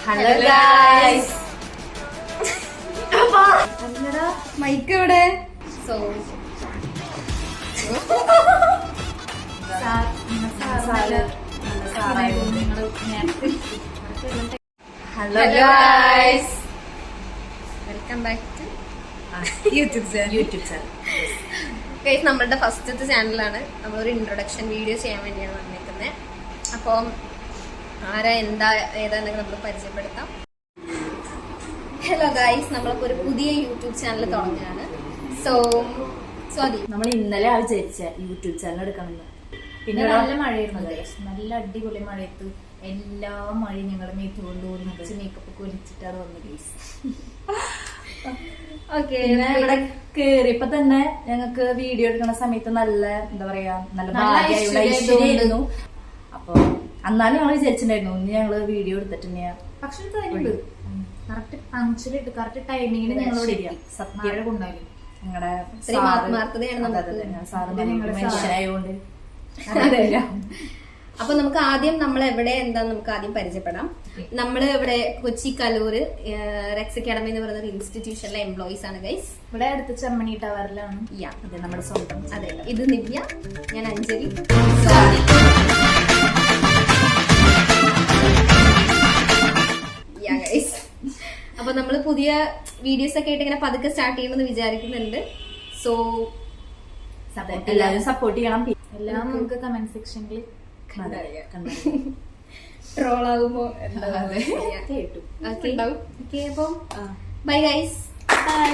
Hello guys. Mike എവിടെ? So hello guys, welcome back to YouTube channel. Guys, നമ്മളുടെ ഫസ്റ്റത്തെ ചാനലാണ്. നമ്മളൊരു ഇൻട്രൊഡക്ഷൻ വീഡിയോ ചെയ്യാൻ വേണ്ടിയാണ് വന്നിരിക്കുന്നത്. അപ്പം ആരാ എന്താ ഏതാന്നൊക്കെ നമ്മൾ പരിചയപ്പെടുത്താം. ഹലോ ഗൈസ്, നമ്മളിപ്പോൾ ഒരു പുതിയ യൂട്യൂബ് ചാനൽ തുടങ്ങുകയാണ്. സോറി, നമ്മൾ ഇന്നലെ വിചാരിച്ച യൂട്യൂബ് ചാനൽ എടുക്കണമെന്ന്. പിന്നെ നല്ല മഴയായിരുന്നു ഗൈസ്, നല്ല അടിപൊളി മഴയത്ത് എല്ലാ മഴയും ഞങ്ങളുടെ മേത്ത് കൊണ്ടുപോകുന്ന മേക്കപ്പ് ഒക്കെ ഒലിച്ചിട്ടാണ് വന്നത് ഗൈസ്. ഓക്കെ. പിന്നെ ഇവിടെ കേറിയപ്പോ തന്നെ ഞങ്ങൾക്ക് വീഡിയോ എടുക്കുന്ന സമയത്ത് നല്ല എന്താ പറയാ നല്ല ഐശ്വര്യമായിരുന്നു. അപ്പൊ അന്നാലും ഞങ്ങൾ വിചാരിച്ചിട്ടുണ്ടായിരുന്നു ഇനി ഞങ്ങള് വീഡിയോ എടുത്തിട്ടുണ്ടെങ്കിൽ പക്ഷെ കറക്റ്റ് പങ്ക്ച്വലായിട്ട് കറക്റ്റ് ടൈമിങ്ങിന് ഞങ്ങളോട് സത്യം കൊണ്ടായിരുന്നു. ഞങ്ങളുടെ ആത്മാർത്ഥതയാണ് മനുഷ്യരായോണ്ട്. അപ്പൊ നമുക്ക് ആദ്യം നമ്മൾ എവിടെ എന്താന്ന് നമുക്ക് ആദ്യം പരിചയപ്പെടാം. നമ്മള് ഇവിടെ കൊച്ചി കലൂര് റെക്സ് അക്കാഡമി എന്ന് പറയുന്ന ഒരു ഇൻസ്റ്റിറ്റ്യൂഷനിലെ എംപ്ലോയീസ് ആണ് ഗൈസ്. ഇവിടെ അടുത്ത് ചെമ്മണി ടവറിലാണ്. അതെ, നമ്മുടെ സ്വന്തം. അതെ, ഇത് നിവ്യ, ഞാൻ അഞ്ജലി. അപ്പൊ നമ്മള് പുതിയ വീഡിയോസ് ഒക്കെ ആയിട്ട് ഇങ്ങനെ പതുക്കെ സ്റ്റാർട്ട് ചെയ്യണമെന്ന് വിചാരിക്കുന്നുണ്ട്. സോ എല്ലാവരും സപ്പോർട്ട് ചെയ്യണം. എല്ലാം നമുക്ക് കമന്റ് സെക്ഷനിൽ ട്രോൾ ആകുമ്പോ അപ്പം ബൈ ഗൈസ്. ബൈ.